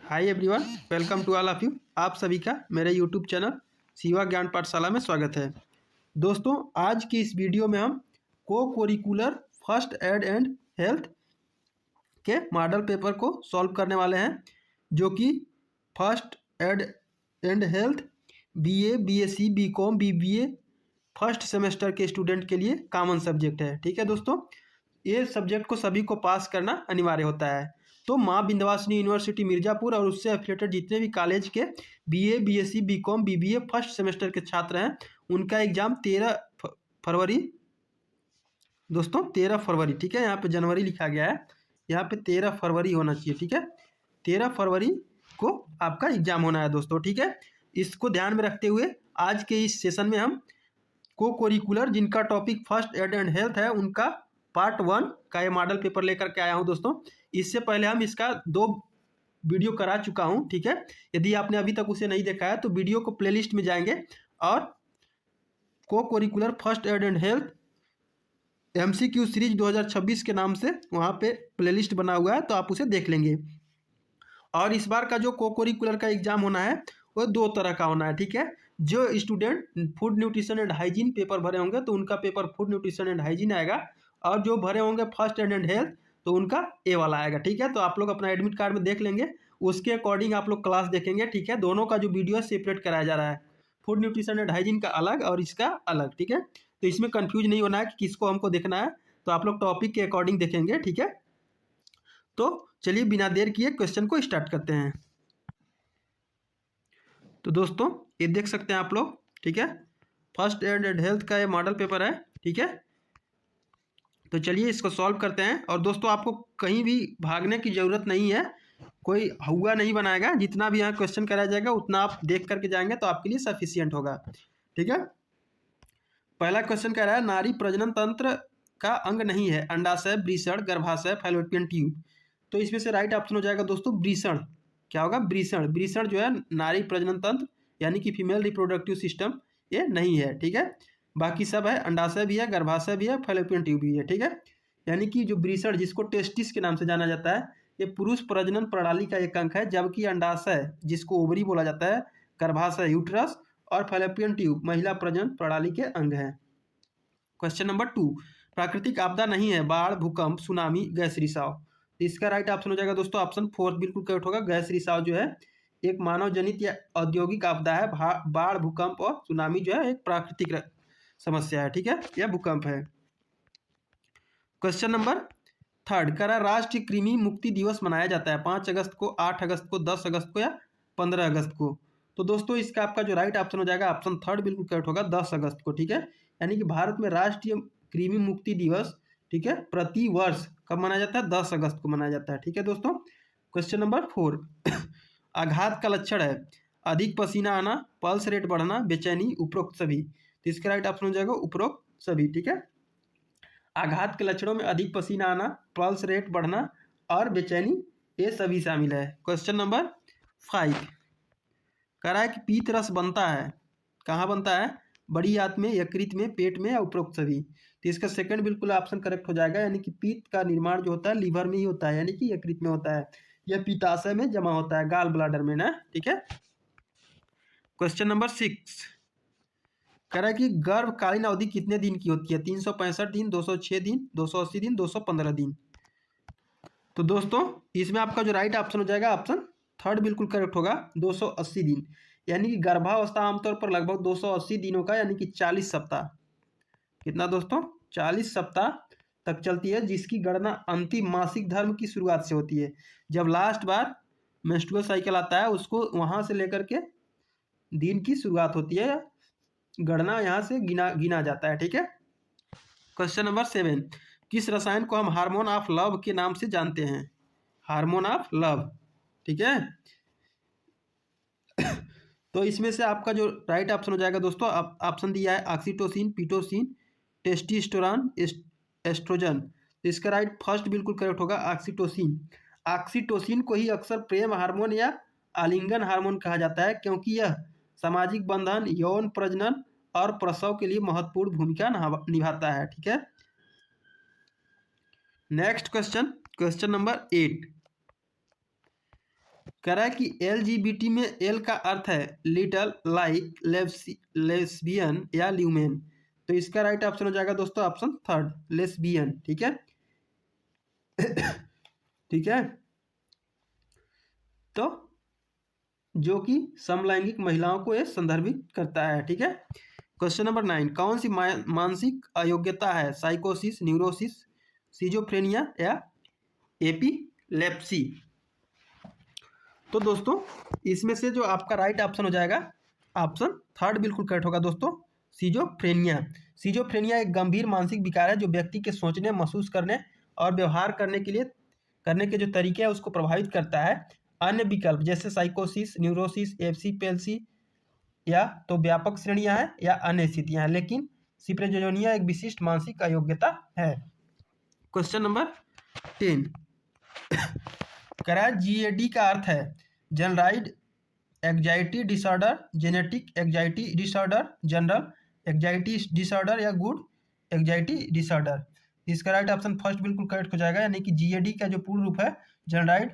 Hi everyone, welcome to all of you. आप सभी का मेरे यूट्यूब चैनल शिवा ज्ञान पाठशाला में स्वागत है। दोस्तों, आज की इस वीडियो में हम co-curricular first aid and health के मॉडल पेपर को सॉल्व करने वाले हैं, जो कि first aid and health BA, BSc, BCom, BBA first semester के स्टूडेंट के लिए कॉमन सब्जेक्ट है। ठीक है दोस्तों, ये सब्जेक्ट को सभी को पास करना अनिवार्य होता है। तो माँ विंध्यवासिनी यूनिवर्सिटी मिर्ज़ापुर और उससे एफिलेटेड जितने भी कॉलेज के BA, BSc, BCom, BBA first semester के छात्र हैं, उनका एग्ज़ाम 13 फरवरी दोस्तों 13 फरवरी, ठीक है, यहाँ पे जनवरी लिखा गया है, यहाँ पे 13 फरवरी होना चाहिए। ठीक है, 13 फरवरी को आपका एग्ज़ाम होना है दोस्तों। ठीक है, इसको ध्यान में रखते हुए आज के इस सेशन में हम को करिकुलर जिनका topic first aid and health है, उनका पार्ट 1 का ये मॉडल पेपर लेकर के आया हूँ दोस्तों। इससे पहले हम इसका 2 वीडियो करा चुका हूँ। ठीक है, यदि आपने अभी तक उसे नहीं देखा है तो वीडियो को प्लेलिस्ट में जाएंगे और को curricular first aid and health MCQ series 2026 के नाम से वहाँ पे प्लेलिस्ट बना हुआ है, तो आप उसे देख लेंगे। और इस बार का जो को करिकुलर का एग्ज़ाम होना है वो 2 तरह का होना है। ठीक है, जो student food nutrition and hygiene paper भरे होंगे तो उनका paper food nutrition and hygiene आएगा, और जो भरे होंगे फर्स्ट एड एंड हेल्थ तो उनका ए वाला आएगा। ठीक है, तो आप लोग अपना एडमिट कार्ड में देख लेंगे, उसके अकॉर्डिंग आप लोग क्लास देखेंगे। ठीक है, दोनों का जो वीडियो है सेपरेट कराया जा रहा है, फूड न्यूट्रिशन एंड हाइजीन का अलग और इसका अलग। ठीक है, तो इसमें कंफ्यूज नहीं होना है कि किसको हमको देखना है, तो आप लोग टॉपिक के अकॉर्डिंग देखेंगे। ठीक है, तो चलिए बिना देर किए क्वेश्चन को स्टार्ट करते हैं। तो दोस्तों, ये देख सकते हैं आप लोग। ठीक है, फर्स्ट एड एंड हेल्थ का ये मॉडल पेपर है। ठीक है, तो चलिए इसको सॉल्व करते हैं। और दोस्तों, आपको कहीं भी भागने की ज़रूरत नहीं है, कोई हुआ नहीं बनाएगा, जितना भी यहाँ क्वेश्चन कराया जाएगा उतना आप देख करके जाएंगे तो आपके लिए सफिशियंट होगा। ठीक है, पहला क्वेश्चन कह रहा है नारी प्रजनन तंत्र का अंग नहीं है, अंडाशय, वृषण, गर्भाशय, फैलोपियन ट्यूब। तो इसमें से राइट ऑप्शन हो जाएगा दोस्तों वृषण। क्या होगा? वृषण। वृषण जो है नारी प्रजनन तंत्र यानी कि फीमेल रिप्रोडक्टिव सिस्टम, ये नहीं है। ठीक है, बाकी सब है, अंडाशय भी है, गर्भाशय भी है, फैलोपियन ट्यूब भी है। ठीक है, यानी कि जो वृषण जिसको टेस्टिस के नाम से जाना जाता है, ये पुरुष प्रजनन प्रणाली का एक अंग है, जबकि अंडाशय जिसको ओवरी बोला जाता है, गर्भाशय यूट्रस और फैलोपियन ट्यूब महिला प्रजनन प्रणाली के अंग हैं। क्वेश्चन नंबर 2, प्राकृतिक आपदा नहीं है, बाढ़, भूकंप, सुनामी, गैस रिसाव। इसका राइट ऑप्शन हो जाएगा दोस्तों ऑप्शन 4 बिल्कुल करेक्ट होगा। गैस रिसाव जो है एक मानव जनित या औद्योगिक आपदा है। बाढ़, भूकंप और सुनामी जो है एक प्राकृतिक समस्या है। ठीक है, यह भूकंप है। क्वेश्चन नंबर 3 कह रहा है राष्ट्रीय कृमि मुक्ति दिवस मनाया जाता है 5 अगस्त को, 8 अगस्त को, 10 अगस्त को या 15 अगस्त को। तो दोस्तों, इसका आपका जो राइट ऑप्शन हो जाएगा ऑप्शन 3 बिल्कुल करेक्ट होगा, 10 अगस्त को। ठीक है, यानी कि भारत में राष्ट्रीय कृमि मुक्ति दिवस, ठीक है, प्रति वर्ष कब मनाया जाता है? 10 अगस्त को मनाया जाता है। ठीक है दोस्तों, क्वेश्चन नंबर 4 आघात का लक्षण है अधिक पसीना आना, पल्स रेट बढ़ना, बेचैनी, उपरोक्त सभी। तो इसका राइट ऑप्शन हो जाएगा उपरोक्त सभी। ठीक है, आघात के लक्षणों में अधिक पसीना आना, पल्स रेट बढ़ना और बेचैनी, ये सभी शामिल है। क्वेश्चन नंबर 5 कह रहा है कि पीत रस बनता है, कहाँ बनता है? बड़ी आंत में, यकृत में, पेट में या उपरोक्त सभी। तो इसका सेकंड बिल्कुल ऑप्शन करेक्ट हो जाएगा, यानी कि पीत का निर्माण जो होता है लीवर में ही होता है, यानी कि यकृत में होता है, यह पित्ताशय में जमा होता है, गाल ब्लाडर में ना। ठीक है, क्वेश्चन नंबर 6 कह रहा है कि गर्भकालीन अवधि कितने दिन की होती है? 365 दिन, 206 दिन, 280 दिन, 215 दिन। तो दोस्तों, इसमें आपका जो राइट ऑप्शन हो जाएगा ऑप्शन 3 बिल्कुल करेक्ट होगा, 280 दिन। यानी कि गर्भावस्था आमतौर पर लगभग 280 दिनों का, यानी कि 40 सप्ताह। कितना दोस्तों? 40 सप्ताह तक चलती है, जिसकी गणना अंतिम मासिक धर्म की शुरुआत से होती है। जब लास्ट बार मेंस्ट्रुअल साइकिल आता है, उसको वहाँ से लेकर के दिन की शुरुआत होती है, गणना यहाँ से गिना जाता है। ठीक है, क्वेश्चन नंबर 7 किस रसायन को हम हार्मोन ऑफ लव के नाम से जानते हैं? Hormone of love. ठीक है, तो इसमें से आपका जो राइट ऑप्शन हो जाएगा दोस्तों, ऑप्शन दिया है ऑक्सीटोसिन, पीटोसिन, टेस्टोस्टेरोन, एस्ट्रोजन। तो इसका राइट फर्स्ट बिल्कुल करेक्ट होगा, ऑक्सीटोसिन। ऑक्सीटोसिन को ही अक्सर प्रेम हार्मोन या आलिंगन हार्मोन कहा जाता है, क्योंकि यह सामाजिक बंधन, यौन प्रजनन और प्रसव के लिए महत्वपूर्ण भूमिका निभाता है। ठीक है, नेक्स्ट क्वेश्चन, क्वेश्चन नंबर 8 कह रहा है कि LGBT में L का अर्थ है लिटल, लाइक, लेस्बियन या ल्यूमेन। तो इसका राइट ऑप्शन हो जाएगा दोस्तों ऑप्शन थर्ड, लेस्बियन। ठीक है ठीक है, तो जो कि समलैंगिक महिलाओं को यह संदर्भित करता है। ठीक है, क्वेश्चन नंबर 9, कौन सी मानसिक अयोग्यता है? साइकोसिस, न्यूरोसिस, सिजोफ्रेनिया या एपिलेप्सी? तो दोस्तों इसमें से जो आपका राइट ऑप्शन हो जाएगा ऑप्शन थर्ड बिल्कुल करेक्ट होगा दोस्तों, सिजोफ्रेनिया। सिजोफ्रेनिया एक गंभीर मानसिक विकार है जो व्यक्ति के सोचने, महसूस करने और व्यवहार करने के जो तरीके हैं उसको प्रभावित करता है। अन्य विकल्प जैसे साइकोसिस, न्यूरोसिस, एपिलेप्सी या तो व्यापक श्रेणियां हैं या अन्य स्थितियां हैं, लेकिन सिप्रेजोनिया एक विशिष्ट मानसिक अयोग्यता है। क्वेश्चन नंबर 10, कह रहा है GAD का अर्थ है generalised anxiety disorder, genetic anxiety disorder, general anxiety disorder या गुड एंग्जाइटी डिसऑर्डर। इसका राइट ऑप्शन फर्स्ट बिल्कुल करेक्ट हो जाएगा, यानी कि GAD का जो पूर्ण रूप है जनरलाइज्ड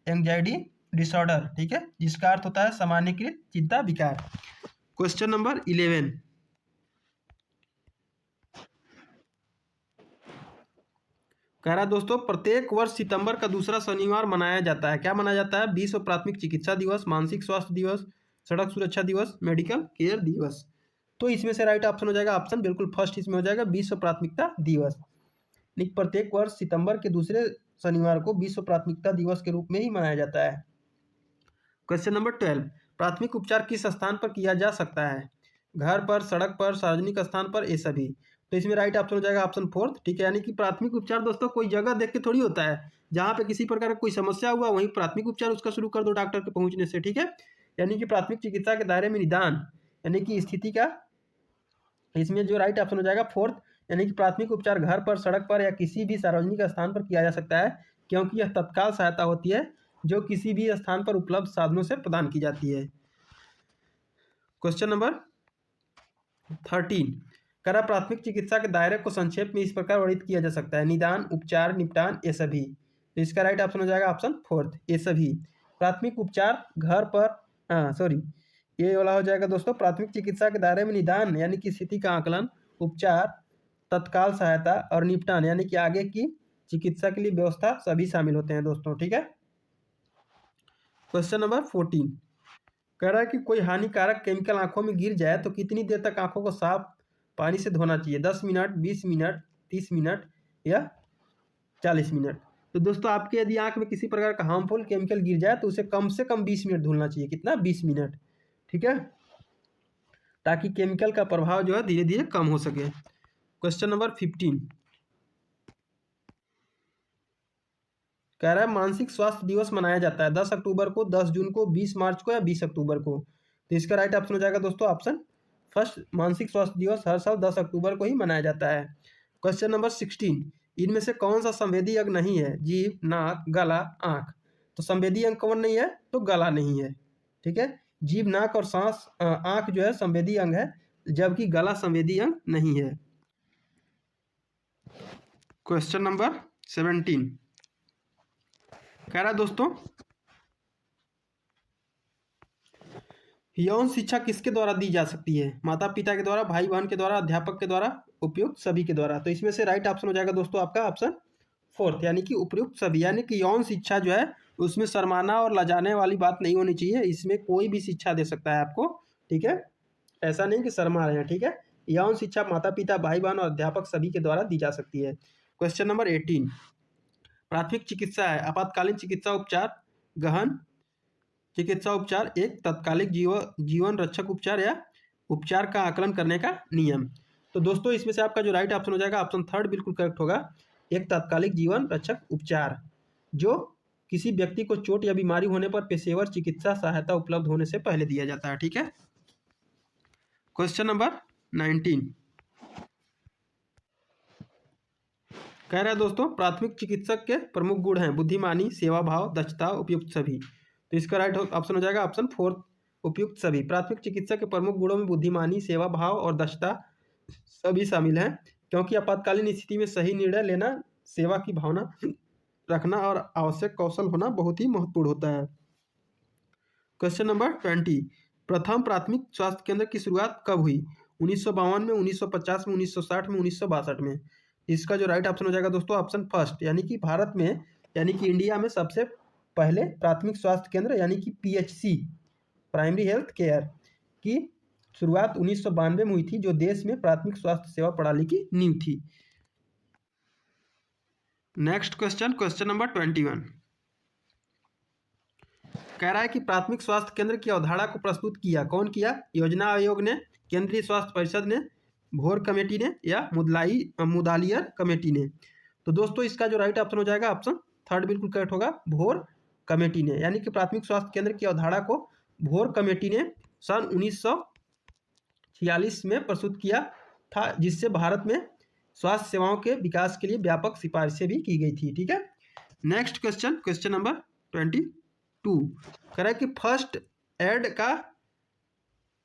एंग्जाइटी डिसऑर्डर। ठीक है, जिसका अर्थ होता है सामान्यीकृत चिंता विकार। क्वेश्चन नंबर 11, कह रहा है दोस्तों प्रत्येक वर्ष सितंबर का दूसरा शनिवार मनाया जाता है। क्या मनाया जाता है? विश्व प्राथमिक चिकित्सा दिवस, मानसिक स्वास्थ्य दिवस, सड़क सुरक्षा दिवस, मेडिकल केयर दिवस। तो इसमें से राइट ऑप्शन हो जाएगा ऑप्शन बिल्कुल फर्स्ट इसमें हो जाएगा, विश्व प्राथमिकता दिवस। प्रत्येक वर्ष सितंबर के दूसरे शनिवार को विश्व प्राथमिकता दिवस के रूप में ही मनाया जाता है। क्वेश्चन नंबर 12, प्राथमिक उपचार किस स्थान पर किया जा सकता है? घर पर, सड़क पर, सार्वजनिक स्थान पर, ये सभी। तो इसमें राइट ऑप्शन हो जाएगा ऑप्शन फोर्थ। ठीक है, यानी कि प्राथमिक उपचार दोस्तों कोई जगह देख के थोड़ी होता है, जहाँ पे किसी प्रकार का कोई समस्या हुआ वहीं प्राथमिक उपचार उसका शुरू कर दो डॉक्टर के पहुंचने से। ठीक है, यानी कि प्राथमिक चिकित्सा के दायरे में निदान यानी कि स्थिति का, इसमें जो राइट ऑप्शन हो जाएगा फोर्थ, यानी कि प्राथमिक उपचार घर पर, सड़क पर या किसी भी सार्वजनिक स्थान पर किया जा सकता है, क्योंकि यह तत्काल सहायता होती है जो किसी भी स्थान पर उपलब्ध साधनों से प्रदान की जाती है। क्वेश्चन नंबर 13, कह रहा प्राथमिक चिकित्सा के दायरे को संक्षेप में इस प्रकार वर्णित किया जा सकता है, निदान, उपचार, निपटान, ये सभी। तो इसका राइट ऑप्शन हो जाएगा ऑप्शन फोर्थ, ये सभी। प्राथमिक उपचार घर पर, ये वाला हो जाएगा दोस्तों, प्राथमिक चिकित्सा के दायरे में निदान यानी कि स्थिति का आकलन, उपचार, तत्काल सहायता और निपटान यानी कि आगे की चिकित्सा के लिए व्यवस्था सभी शामिल होते हैं दोस्तों। ठीक है, क्वेश्चन नंबर 14, कह रहा है कि कोई हानिकारक केमिकल आंखों में गिर जाए तो कितनी देर तक आंखों को साफ पानी से धोना चाहिए? 10 मिनट, 20 मिनट, 30 मिनट या 40 मिनट? तो दोस्तों आपके यदि आंख में किसी प्रकार का हार्मफुल केमिकल गिर जाए तो उसे कम से कम 20 मिनट धुलना चाहिए। कितना? 20 मिनट। ठीक है, ताकि केमिकल का प्रभाव जो है धीरे धीरे कम हो सके। क्वेश्चन नंबर 15, कह रहा है मानसिक स्वास्थ्य दिवस मनाया जाता है 10 अक्टूबर को, 10 जून को, 20 मार्च को या 20 अक्टूबर को? तो इसका राइट ऑप्शन हो जाएगा दोस्तों ऑप्शन फर्स्ट, मानसिक स्वास्थ्य दिवस हर साल 10 अक्टूबर को ही मनाया जाता है। क्वेश्चन नंबर 16, इनमें से कौन सा संवेदी अंग नहीं है? जीभ, नाक, गला, आंख। तो संवेदी अंग कौन नहीं है? तो गला नहीं है। ठीक है, जीभ, नाक और सांस आंख जो है संवेदी अंग है, जबकि गला संवेदी अंग नहीं है। क्वेश्चन नंबर 17, कह रहा दोस्तों यौन शिक्षा किसके द्वारा दी जा सकती है? माता पिता के द्वारा, भाई बहन के द्वारा, अध्यापक के द्वारा, उपयुक्त सभी के द्वारा। तो इसमें से राइट ऑप्शन हो जाएगा दोस्तों आपका ऑप्शन फोर्थ, यानी कि उपयुक्त सभी। यानी कि यौन शिक्षा जो है उसमें शर्माना और लजाने वाली बात नहीं होनी चाहिए, इसमें कोई भी शिक्षा दे सकता है आपको। ठीक है, ऐसा नहीं कि शर्मा रहे हैं। ठीक है, यौन शिक्षा माता पिता, भाई बहन और अध्यापक सभी के द्वारा दी जा सकती है। क्वेश्चन नंबर 18, प्राथमिक चिकित्सा है आपातकालीन चिकित्सा उपचार, गहन चिकित्सा उपचार, एक तत्कालिक जीवन रक्षक उपचार या उपचार का आकलन करने का नियम। तो दोस्तों इसमें से आपका जो राइट ऑप्शन हो जाएगा ऑप्शन थर्ड बिल्कुल करेक्ट होगा, एक तत्कालिक जीवन रक्षक उपचार, जो किसी व्यक्ति को चोट या बीमारी होने पर पेशेवर चिकित्सा सहायता उपलब्ध होने से पहले दिया जाता है। ठीक है, क्वेश्चन नंबर 19, कह रहा है दोस्तों प्राथमिक चिकित्सक के प्रमुख गुण हैं बुद्धिमानी, सेवा भाव, दक्षता, उपयुक्त सभी। तो इसका राइट ऑप्शन हो जाएगा ऑप्शन फोर्थ, उपयुक्त सभी। प्राथमिक चिकित्सक के प्रमुख गुणों में बुद्धिमानी, सेवा भाव और दक्षता सभी शामिल हैं, क्योंकि आपातकालीन स्थिति में सही निर्णय लेना, सेवा की भावना रखना और आवश्यक कौशल होना बहुत ही महत्वपूर्ण होता है। क्वेश्चन नंबर 20, प्रथम प्राथमिक स्वास्थ्य केंद्र की शुरुआत कब हुई? 1952 में, 1950 में, 1960 में, 1962 में? इसका जो राइट ऑप्शन हो जाएगा दोस्तों ऑप्शन फर्स्ट, यानी कि भारत में, यानी कि इंडिया में सबसे पहले प्राथमिक स्वास्थ्य केंद्र यानी कि पीएचसी, प्राइमरी हेल्थ केयर की शुरुआत 1992 में हुई थी, जो देश में प्राथमिक स्वास्थ्य सेवा प्रणाली की नींव थी। नेक्स्ट क्वेश्चन, क्वेश्चन नंबर 21, कह रहा है कि प्राथमिक स्वास्थ्य केंद्र की अवधारणा को प्रस्तुत किया कौन किया? योजना आयोग ने, केंद्रीय स्वास्थ्य परिषद ने, भोर कमेटी ने, या मुदालियर कमेटी ने? तो दोस्तों इसका जो राइट ऑप्शन हो जाएगा ऑप्शन थर्ड बिल्कुल करेक्ट होगा, भोर कमेटी ने। यानी कि प्राथमिक स्वास्थ्य केंद्र की अवधारणा को भोर कमेटी ने सन 1946 में प्रस्तुत किया था, जिससे भारत में स्वास्थ्य सेवाओं के विकास के लिए व्यापक सिफारिशें भी की गई थी। ठीक है, नेक्स्ट क्वेश्चन, क्वेश्चन नंबर 22, कह रहा है कि फर्स्ट एड का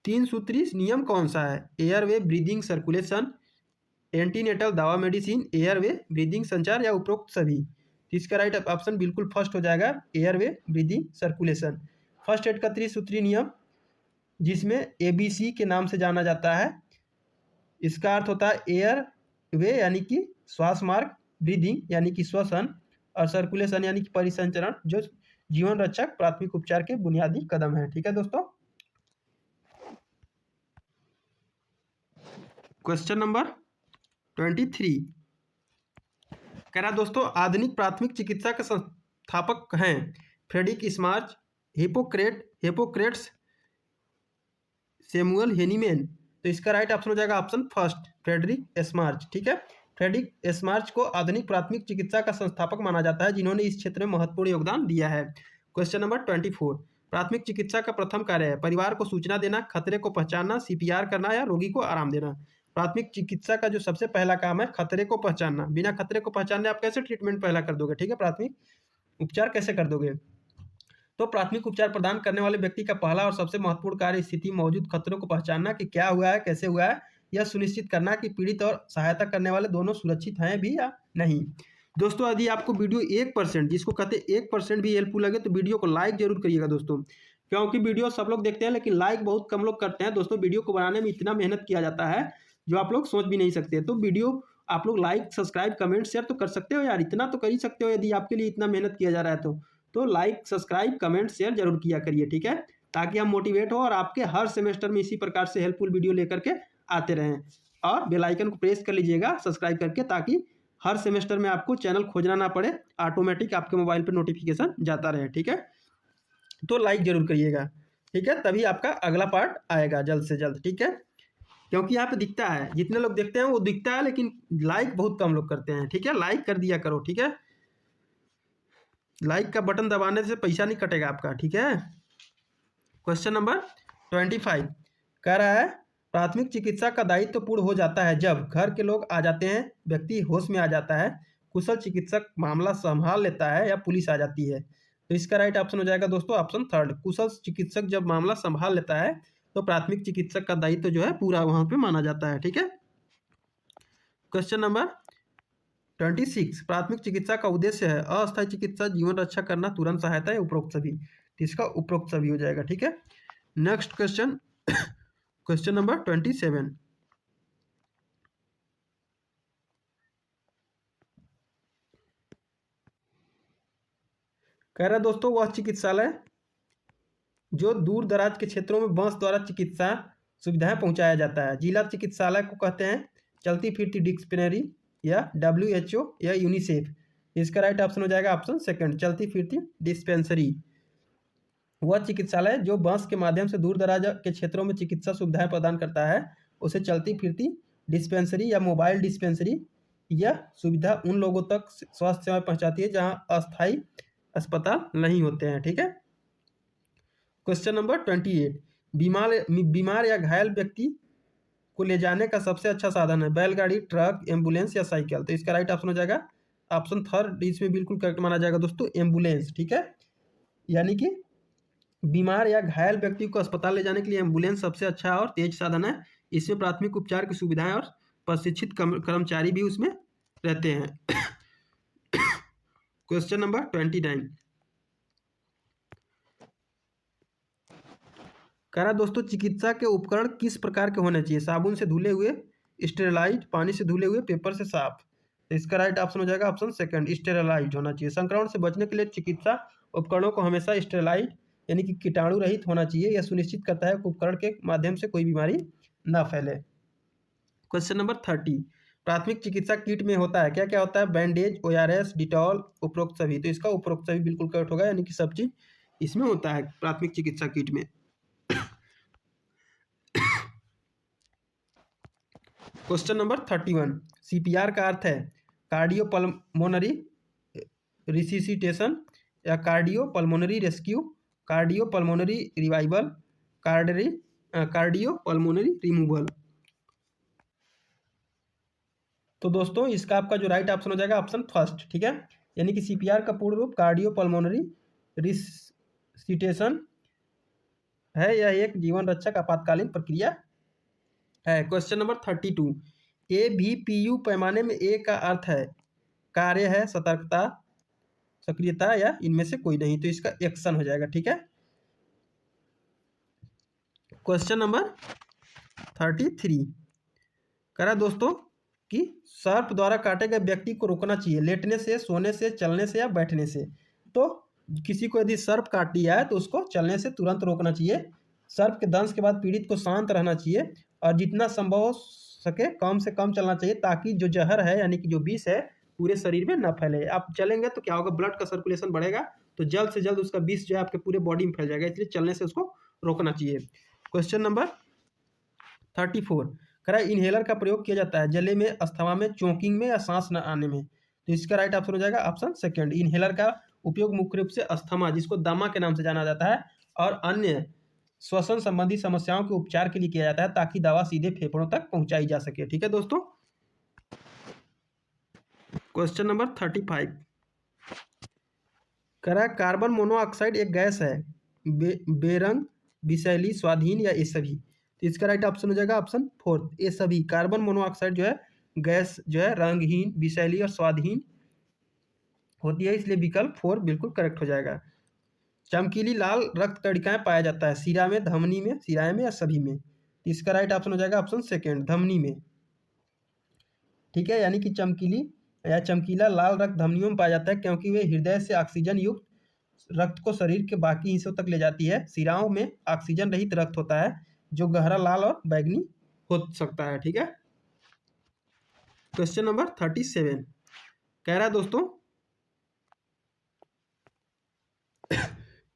3 सूत्री नियम कौन सा है? एयरवे, ब्रीदिंग, सर्कुलेशन, एंटीनेटल दवा, मेडिसिन, एयरवे, ब्रीदिंग, संचार, या उपरोक्त सभी? इसका राइट ऑप्शन बिल्कुल फर्स्ट हो जाएगा, airway, breathing, circulation. First aid का 3 सूत्री नियम, जिसमें ABC के नाम से जाना जाता है, इसका अर्थ होता है एयर वे यानी कि श्वास मार्ग, ब्रीदिंग यानी कि श्वसन, और सर्कुलेशन यानी कि परिसंचरण, जो जीवन रक्षक प्राथमिक उपचार के बुनियादी कदम है। ठीक है दोस्तों, क्वेश्चन नंबर 23, कह रहा दोस्तों आधुनिक प्राथमिक चिकित्सा के संस्थापक हैं फ्रेडरिक स्मार्च, हिपोक्रेट्स, सैमुअल हेनीमैन? तो इसका राइट ऑप्शन हो जाएगा ऑप्शन फर्स्ट, फ्रेडरिक स्मार्च। ठीक है, फ्रेडरिक स्मार्च को आधुनिक प्राथमिक चिकित्सा का संस्थापक माना जाता है, जिन्होंने इस क्षेत्र में महत्वपूर्ण योगदान दिया है। क्वेश्चन नंबर 24, प्राथमिक चिकित्सा का प्रथम कार्य है परिवार को सूचना देना, खतरे को पहचानना, CPR करना, या रोगी को आराम देना? प्राथमिक चिकित्सा का जो सबसे पहला काम है खतरे को पहचानना। बिना खतरे को पहचाने आप कैसे ट्रीटमेंट पहला कर दोगे? ठीक है, प्राथमिक उपचार कैसे कर दोगे? तो प्राथमिक उपचार प्रदान करने वाले व्यक्ति का पहला और सबसे महत्वपूर्ण कार्य स्थिति में मौजूद खतरों को पहचानना कि क्या हुआ है, कैसे हुआ है, यह सुनिश्चित करना कि पीड़ित और सहायता करने वाले दोनों सुरक्षित हैं भी या नहीं। दोस्तों यदि आपको वीडियो 1%, जिसको कहते हैं 1% भी हेल्पफुल लगे तो वीडियो को लाइक जरूर करिएगा दोस्तों, क्योंकि वीडियो सब लोग देखते हैं लेकिन लाइक बहुत कम लोग करते हैं। दोस्तों वीडियो को बनाने में इतना मेहनत किया जाता है जो आप लोग सोच भी नहीं सकते। तो वीडियो आप लोग लाइक, सब्सक्राइब, कमेंट, शेयर तो कर सकते हो यार, इतना तो कर ही सकते हो यदि आपके लिए इतना मेहनत किया जा रहा है तो लाइक, सब्सक्राइब, कमेंट, शेयर जरूर किया करिए। ठीक है, ताकि हम मोटिवेट हो और आपके हर सेमेस्टर में इसी प्रकार से हेल्पफुल वीडियो लेकर के आते रहें। और बेल आइकन को प्रेस कर लीजिएगा सब्सक्राइब करके, ताकि हर सेमेस्टर में आपको चैनल खोजना ना पड़े, ऑटोमेटिक आपके मोबाइल पर नोटिफिकेशन जाता रहे। ठीक है, तो लाइक जरूर करिएगा। ठीक है, तभी आपका अगला पार्ट आएगा जल्द से जल्द। ठीक है, क्योंकि यहाँ पे दिखता है, जितने लोग देखते हैं वो दिखता है, लेकिन लाइक बहुत कम लोग करते हैं। ठीक है, लाइक कर दिया करो। ठीक है, लाइक का बटन दबाने से पैसा नहीं कटेगा आपका। ठीक है, क्वेश्चन नंबर 25 कह रहा है प्राथमिक चिकित्सा का दायित्व पूर्ण हो जाता है जब घर के लोग आ जाते हैं, व्यक्ति होश में आ जाता है, कुशल चिकित्सक मामला संभाल लेता है, या पुलिस आ जाती है? तो इसका राइट ऑप्शन हो जाएगा दोस्तों ऑप्शन थर्ड, कुशल चिकित्सक जब मामला संभाल लेता है तो प्राथमिक चिकित्सक का दायित्व जो है पूरा वहां पे माना जाता है। ठीक है, क्वेश्चन नंबर 26, प्राथमिक चिकित्सा का उद्देश्य है अस्थायी चिकित्सा, जीवन रक्षा करना, तुरंत सहायता, या उपरोक्त सभी? इसका उपरोक्त सभी हो जाएगा। ठीक है, नेक्स्ट क्वेश्चन, क्वेश्चन नंबर 27 कह रहा है दोस्तों वह चिकित्सालय जो दूर दराज के क्षेत्रों में बस द्वारा चिकित्सा सुविधाएं पहुंचाया जाता है, जिला चिकित्सालय को कहते हैं चलती फिरती डिस्पेंसरी, या WHO, या यूनिसेफ? इसका राइट ऑप्शन हो जाएगा ऑप्शन सेकंड, चलती फिरती डिस्पेंसरी। वह चिकित्सालय जो बस के माध्यम से दूर दराज के क्षेत्रों में चिकित्सा सुविधाएं प्रदान करता है उसे चलती फिरती डिस्पेंसरी या मोबाइल डिस्पेंसरी, यह सुविधा उन लोगों तक स्वास्थ्य सेवाएं पहुंचाती है जहां अस्थायी अस्पताल नहीं होते हैं। ठीक है, क्वेश्चन नंबर 28, बीमार या घायल व्यक्ति को ले जाने का सबसे अच्छा साधन है बैलगाड़ी, ट्रक, एम्बुलेंस, या साइकिल? तो इसका राइट ऑप्शन हो जाएगा ऑप्शन थर्ड, इसमें बिल्कुल करेक्ट माना जाएगा दोस्तों, एम्बुलेंस। ठीक है, यानी कि बीमार या घायल व्यक्ति को अस्पताल ले जाने के लिए एम्बुलेंस सबसे अच्छा और तेज साधन है। इसमें प्राथमिक उपचार की सुविधाएं और प्रशिक्षित कर्मचारी भी उसमें रहते हैं। क्वेश्चन नंबर 29, कह रहा दोस्तों चिकित्सा के उपकरण किस प्रकार के होने चाहिए? साबुन से धुले हुए, स्टेरिलाइज, पानी से धुले हुए, पेपर से साफ। तो इसका राइट ऑप्शन हो जाएगा ऑप्शन सेकंड, स्टेरिलाइज होना चाहिए। संक्रमण से बचने के लिए चिकित्सा उपकरणों को हमेशा स्टेरिलाइज यानी कि कीटाणु रहित होना चाहिए। यह सुनिश्चित करता है कि उपकरण के माध्यम से कोई बीमारी ना फैले। क्वेश्चन नंबर 30, प्राथमिक चिकित्सा किट में होता है क्या क्या होता है? बैंडेज, ORS, डिटॉल, उपरोक्त सभी। तो इसका उपरोक्त सभी बिल्कुल करेक्ट होगा, यानी कि सब चीज इसमें होता है प्राथमिक चिकित्सा किट में। क्वेश्चन नंबर 31, CPR का अर्थ है कार्डियो पल्मोनरी रिसिसिटेशन या cardio pulmonary rescue, cardio pulmonary revival, cardio pulmonary removal. तो दोस्तों इसका आपका जो राइट ऑप्शन हो जाएगा ऑप्शन फर्स्ट, ठीक है। यानी कि CPR का पूर्ण रूप कार्डियो पल्मोनरी रिसिसिटेशन है। यह एक जीवन रक्षक आपातकालीन प्रक्रिया है। क्वेश्चन नंबर 32, AVPU पैमाने में A का अर्थ है कार्य है, सतर्कता, सक्रियता या इनमें से कोई नहीं। तो इसका एक्शन हो जाएगा, ठीक है। क्वेश्चन नंबर 33, कह रहा दोस्तों कि सर्प द्वारा काटे गए व्यक्ति को रोकना चाहिए लेटने से, सोने से, चलने से या बैठने से। तो किसी को यदि सर्प काट लिया है तो उसको चलने से तुरंत रोकना चाहिए। सर्प के दंश के बाद पीड़ित को शांत रहना चाहिए और जितना संभव हो सके कम से कम चलना चाहिए, ताकि जो जहर है यानी कि जो विष है पूरे शरीर में न फैले। आप चलेंगे तो क्या होगा, ब्लड का सर्कुलेशन बढ़ेगा, तो जल्द से जल्द उसका विष जो है आपके पूरे बॉडी में फैल जाएगा, इसलिए चलने से उसको रोकना चाहिए। क्वेश्चन नंबर 34, कह रहा है इनहेलर का प्रयोग किया जाता है जले में, अस्थमा में, चोकिंग में या सांस न आने में। तो इसका राइट ऑप्शन हो जाएगा ऑप्शन सेकंड। इनहेलर का उपयोग मुख्य रूप से अस्थमा, जिसको दमा के नाम से जाना जाता है, और अन्य श्वसन संबंधी समस्याओं के उपचार के लिए किया जाता है, ताकि दवा सीधे फेफड़ों तक पहुंचाई जा सके, ठीक है दोस्तों। क्वेश्चन नंबर 35, कह रहा है कार्बन मोनोऑक्साइड एक गैस है, बेरंग, विषैली, स्वाधीन या ये सभी। तो इसका राइट ऑप्शन हो जाएगा ऑप्शन फोर्थ, ये सभी। कार्बन मोनोऑक्साइड जो है गैस जो है रंगहीन, विषैली और स्वाधीन होती है, इसलिए विकल्प 4 बिल्कुल करेक्ट हो जाएगा। चमकीली लाल रक्त कणिकाएं पाया जाता है सिरा में, धमनी में, सिराए में या सभी में। तो इसका राइट ऑप्शन हो जाएगा ऑप्शन सेकेंड, धमनी में, ठीक है। यानी कि चमकीली या चमकीला लाल रक्त धमनियों में पाया जाता है, क्योंकि वे हृदय से ऑक्सीजन युक्त रक्त को शरीर के बाकी हिस्सों तक ले जाती है। सिराओं में ऑक्सीजन रहित रक्त होता है, जो गहरा लाल और बैगनी हो सकता है, ठीक है। क्वेश्चन नंबर 37, कह रहा है दोस्तों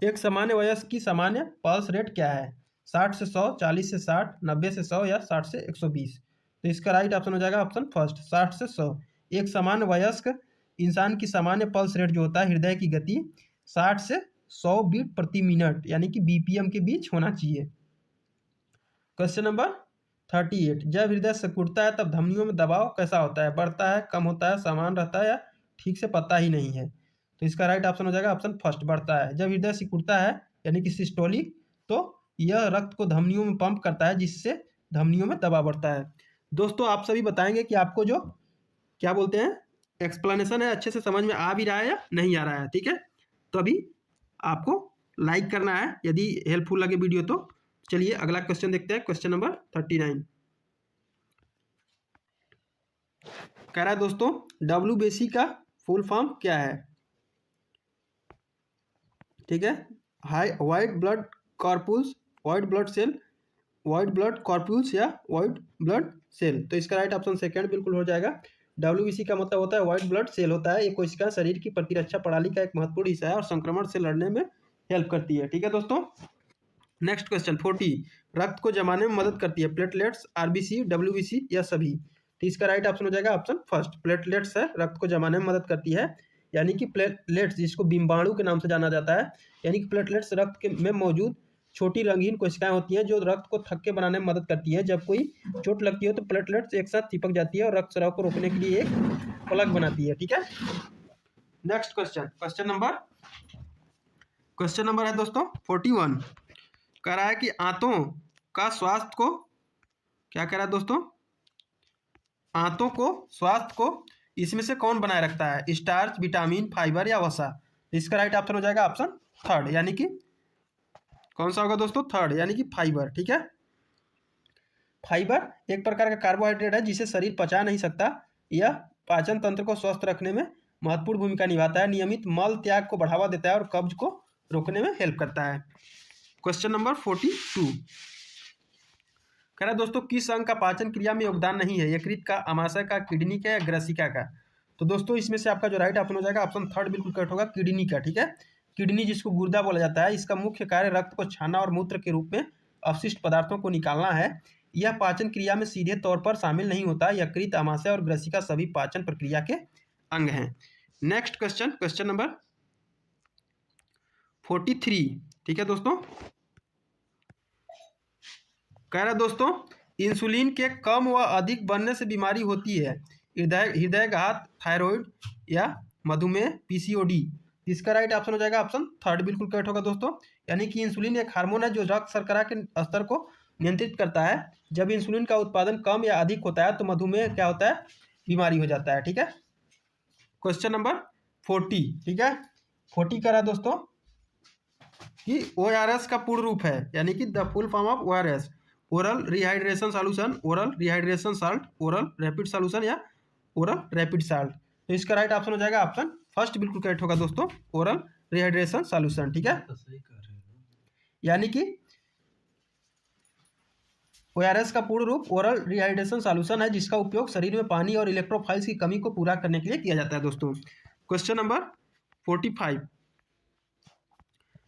एक सामान्य वयस्क की सामान्य पल्स रेट क्या है? 60 से 100, 40 से 60, 90 से 100 या 60 से 120। तो इसका राइट ऑप्शन हो जाएगा ऑप्शन फर्स्ट, 60 से 100। एक सामान्य वयस्क इंसान की सामान्य पल्स रेट जो होता है, हृदय की गति 60 से 100 बीट प्रति मिनट यानी कि BPM के बीच होना चाहिए। क्वेश्चन नंबर 38, जब हृदय सिकुड़ता है तब धमनियों में दबाव कैसा होता है? बढ़ता है, कम होता है, समान रहता है या ठीक से पता ही नहीं है? तो इसका राइट ऑप्शन हो जाएगा ऑप्शन फर्स्ट, बढ़ता है। जब हृदय सिकुड़ता है यानी कि सिस्टोलिक, तो यह रक्त को धमनियों में पंप करता है, जिससे धमनियों में दबाव बढ़ता है। दोस्तों आप सभी बताएंगे कि आपको जो क्या बोलते हैं एक्सप्लेनेशन है अच्छे से समझ में आ भी रहा है या नहीं आ रहा है, ठीक है। तो अभी आपको लाइक करना है यदि हेल्पफुल लगे वीडियो तो। चलिए अगला क्वेश्चन देखते हैं, क्वेश्चन नंबर 39, कह रहा है दोस्तों WBC का फुल फॉर्म क्या है? ठीक है, high white blood corpuscles, white blood cell, white blood corpuscles या वाइट ब्लड सेल। तो इसका राइट ऑप्शन सेकंड बिल्कुल हो जाएगा। WBC का मतलब होता है वाइट ब्लड सेल होता है। ये कोशिका शरीर की प्रतिरक्षा प्रणाली का एक महत्वपूर्ण हिस्सा है और संक्रमण से लड़ने में हेल्प करती है, ठीक है दोस्तों। नेक्स्ट क्वेश्चन 40, रक्त को जमाने में मदद करती है, प्लेटलेट्स, RBC, WBC या सभी। तो इसका राइट ऑप्शन हो जाएगा ऑप्शन फर्स्ट, प्लेटलेट्स है, रक्त को जमाने में मदद करती है। यानी कि प्लेटलेट्स जिसको बिम्बाणु के नाम से जाना जाता है, यानी कि प्लेटलेट्स रक्त के में मौजूद छोटी रंगीन कोशिकाएं होती हैं, जो रक्त को थक्के बनाने में मदद करती है। जब कोई चोट लगती है तो प्लेटलेट्स एक साथ चिपक जाती है और रक्त स्राव को रोकने के लिए एक प्लग बनाती है, ठीक है। नेक्स्ट क्वेश्चन, क्वेश्चन नंबर है दोस्तों 41, कह रहा है कि आंतों का स्वास्थ्य को क्या कह रहा है दोस्तों? आंतों को स्वास्थ्य को इसमें से कौन बनाए रखता है? स्टार्च, विटामिन, फाइबर या वसा। इसका राइट ऑप्शन हो जाएगा ऑप्शन थर्ड, यानी कि कौन सा होगा दोस्तों? थर्ड, यानी कि फाइबर। ठीक है, फाइबर एक प्रकार का कार्बोहाइड्रेट है जिसे शरीर पचा नहीं सकता। यह पाचन तंत्र को स्वस्थ रखने में महत्वपूर्ण भूमिका निभाता है, नियमित मल त्याग को बढ़ावा देता है और कब्ज को रोकने में हेल्प करता है। क्वेश्चन नंबर 42 कह रहा है दोस्तों, किस अंग का पाचन क्रिया में योगदान नहीं है? यकृत का, अमाशय का, किडनी का या ग्रसिका का? तो दोस्तों इसमें से आपका जो राइट ऑप्शन हो जाएगा ऑप्शन थर्ड बिल्कुल करेक्ट होगा, किडनी का। ठीक है, किडनी जिसको गुर्दा बोला जाता है, इसका मुख्य कार्य रक्त को छानना और मूत्र के रूप में अवशिष्ट पदार्थों को निकालना है। यह पाचन क्रिया में सीधे तौर पर शामिल नहीं होता। यकृत, अमाशय और ग्रसिका सभी पाचन प्रक्रिया के अंग हैं। Next question, question number 43। ठीक है दोस्तों, कह रहा है दोस्तों, इंसुलिन के कम व अधिक बनने से बीमारी होती है। हृदयघात, थायराइड या मधुमेह, पीसीओडी? इसका राइट ऑप्शन हो जाएगा ऑप्शन थर्ड बिल्कुल करेक्ट होगा दोस्तों, यानी कि इंसुलिन एक हार्मोन है जो रक्त शर्करा के स्तर को नियंत्रित करता है। जब इंसुलिन का उत्पादन कम या अधिक होता है तो मधुमेह क्या होता है? बीमारी हो जाता है। ठीक है, क्वेश्चन नंबर 40। ठीक है, 40 कह रहा है दोस्तों कि ORS का पूर्ण रूप है, यानी कि the full form of ORS, oral rehydration solution, oral rehydration salt, oral rapid solution या ओरल रैपिड साल्ट? तो इसका राइट ऑप्शन हो जाएगा ऑप्शन फर्स्ट बिल्कुल करेक्ट होगा दोस्तों, ओरल रिहाइड्रेशन सॉल्यूशन। ठीक है, यानी कि ORS का पूर्ण रूप ओरल रिहाइड्रेशन सॉल्यूशन है जिसका उपयोग शरीर में पानी और इलेक्ट्रोफाइल्स की कमी को पूरा करने के लिए किया जाता है दोस्तों। क्वेश्चन नंबर 45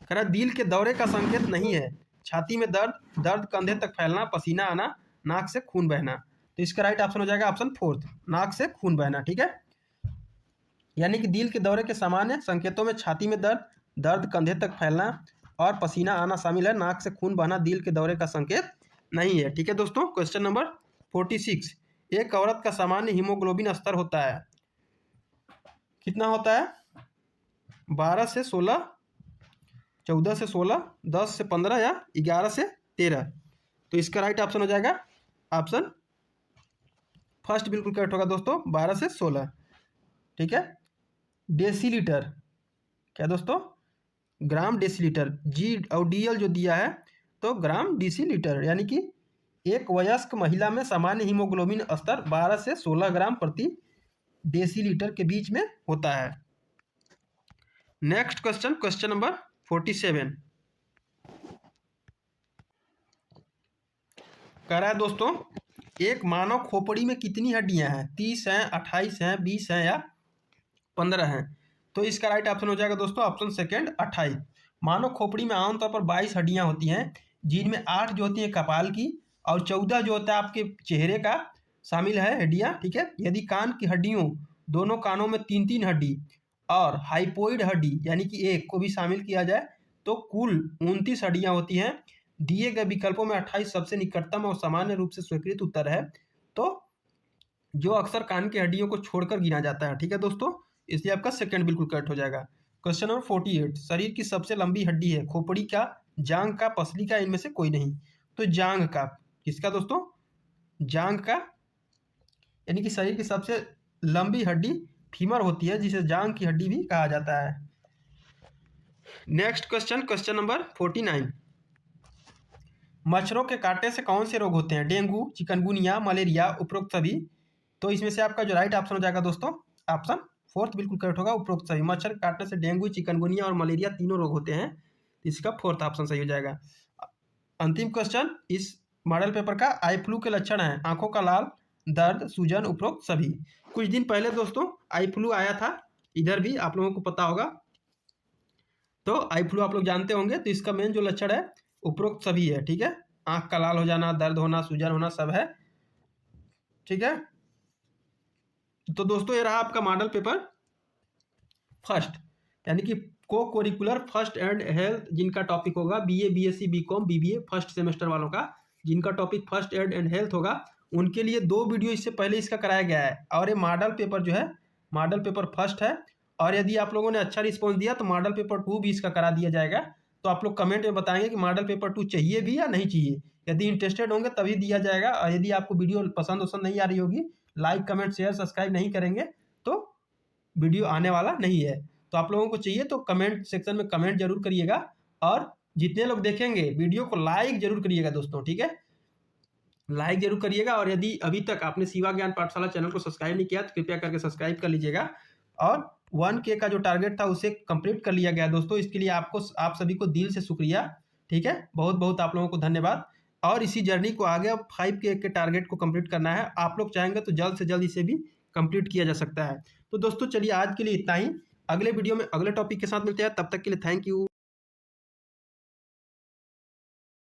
कह रहा है, दिल के दौरे का संकेत नहीं है। छाती में दर्द, दर्द कंधे तक फैलना, पसीना आना, नाक से खून बहना? तो इसका राइट ऑप्शन हो जाएगा ऑप्शन फोर्थ, नाक से खून बहना। ठीक है, यानी कि दिल के दौरे के सामान्य संकेतों में छाती में दर्द, दर्द कंधे तक फैलना और पसीना आना शामिल है। नाक से खून बहना दिल के दौरे का संकेत नहीं है। ठीक है दोस्तों, क्वेश्चन नंबर 46 एक औरत का सामान्य हीमोग्लोबिन स्तर होता है, कितना होता है? 12 से 16, 14 से 16, 10 से 15 या 11 से 13? तो इसका राइट ऑप्शन हो जाएगा ऑप्शन फर्स्ट बिल्कुल करेक्ट होगा दोस्तों, 12 से 16। ठीक है, डेसीलीटर क्या दोस्तों? ग्राम डेसीलीटर। जी और डीएल जो दिया है तो ग्राम डेसीलीटर, यानी कि एक वयस्क महिला में सामान्य हीमोग्लोबिन स्तर 12 से 16 ग्राम प्रति डेसीलीटर के बीच में होता है। नेक्स्ट क्वेश्चन, क्वेश्चन नंबर 47 कह रहा है दोस्तों, एक मानव खोपड़ी में कितनी हड्डियां हैं? 30 हैं, 28 हैं, 20 हैं या 15 हैं? तो इसका राइट ऑप्शन हो जाएगा दोस्तों ऑप्शन सेकेंड 28। मानव खोपड़ी में आमतौर पर 22 हड्डियां होती हैं, जिनमें 8 जो होती हैं कपाल की और 14 जो होता है आपके चेहरे का शामिल है हड्डियां। ठीक है, यदि कान की हड्डियों, दोनों कानों में 3-3 हड्डी और हाइपोइड हड्डी यानी कि एक को भी शामिल किया जाए तो कुल 29 हड्डियां होती हैं। दिए गए विकल्पों में 28 सबसे निकटतम और सामान्य रूप से स्वीकृत उत्तर है, तो जो अक्सर कान की हड्डियों को छोड़कर गिना जाता है। ठीक है दोस्तों, इसलिए आपका सेकंड बिल्कुल करेक्ट हो जाएगा। क्वेश्चन नंबर 48 शरीर की सबसे लंबी हड्डी है? खोपड़ी का, जांग का, पसली का, इनमें से कोई नहीं? तो जांग का। किसका दोस्तों? जांग का, यानी कि शरीर की सबसे लंबी हड्डी फीमर होती है जिसे जांग की हड्डी भी कहा जाता है। नेक्स्ट क्वेश्चन, क्वेश्चन नंबर 49 मच्छरों के काटने से कौन से रोग होते हैं? डेंगू, चिकनगुनिया, मलेरिया, उपरोक्त सभी? तो इसमें से आपका जो राइट ऑप्शन हो जाएगा दोस्तों ऑप्शन फोर्थ बिल्कुल करेक्ट होगा, उपरोक्त सभी। मच्छर काटने से डेंगू, चिकनगुनिया और मलेरिया तीनों रोग होते हैं, इसका फोर्थ ऑप्शन सही हो जाएगा। अंतिम क्वेश्चन इस मॉडल पेपर का, आई फ्लू के लक्षण हैं? आंखों का लाल, दर्द, सूजन, उपरोक्त सभी? कुछ दिन पहले दोस्तों आई फ्लू आया था, इधर भी आप लोगों को पता होगा, तो आई फ्लू आप लोग जानते होंगे। तो इसका मेन जो लक्षण है उपरोक्त सभी है। ठीक है, आंख का लाल हो जाना, दर्द होना, सूजन होना सब है। ठीक है, तो दोस्तों ये रहा आपका मॉडल पेपर फर्स्ट, यानी कि co-curricular first aid health, जिनका टॉपिक होगा BA, BSc, BCom, BBA first semester वालों का, जिनका topic first aid and health होगा, उनके लिए 2 वीडियो इससे पहले इसका कराया गया है। और ये मॉडल पेपर जो है मॉडल पेपर फर्स्ट है, और यदि आप लोगों ने अच्छा रिस्पॉन्स दिया तो मॉडल पेपर 2 भी इसका करा दिया जाएगा। तो आप लोग कमेंट में बताएंगे कि मॉडल पेपर 2 चाहिए भी या नहीं चाहिए। यदि इंटरेस्टेड होंगे तभी दिया जाएगा, और यदि आपको वीडियो पसंद नहीं आ रही होगी, लाइक, कमेंट, शेयर, सब्सक्राइब नहीं करेंगे तो वीडियो आने वाला नहीं है। तो आप लोगों को चाहिए तो कमेंट सेक्शन में कमेंट जरूर करिएगा, और जितने लोग देखेंगे वीडियो को लाइक जरूर करिएगा दोस्तों, ठीक है, लाइक जरूर करिएगा। और यदि अभी तक आपने शिवा ज्ञान पाठशाला चैनल को सब्सक्राइब नहीं किया तो कृपया करके सब्सक्राइब कर लीजिएगा। और 1K का जो टारगेट था उसे कंप्लीट कर लिया गया दोस्तों, इसके लिए आप सभी को दिल से शुक्रिया, ठीक है, बहुत बहुत आप लोगों को धन्यवाद। और इसी जर्नी को आगे अब 5K के टारगेट को कंप्लीट करना है, आप लोग चाहेंगे तो जल्द से जल्द इसे भी कंप्लीट किया जा सकता है। तो दोस्तों चलिए आज के लिए इतना ही, अगले वीडियो में अगले टॉपिक के साथ मिलते हैं, तब तक के लिए थैंक यू।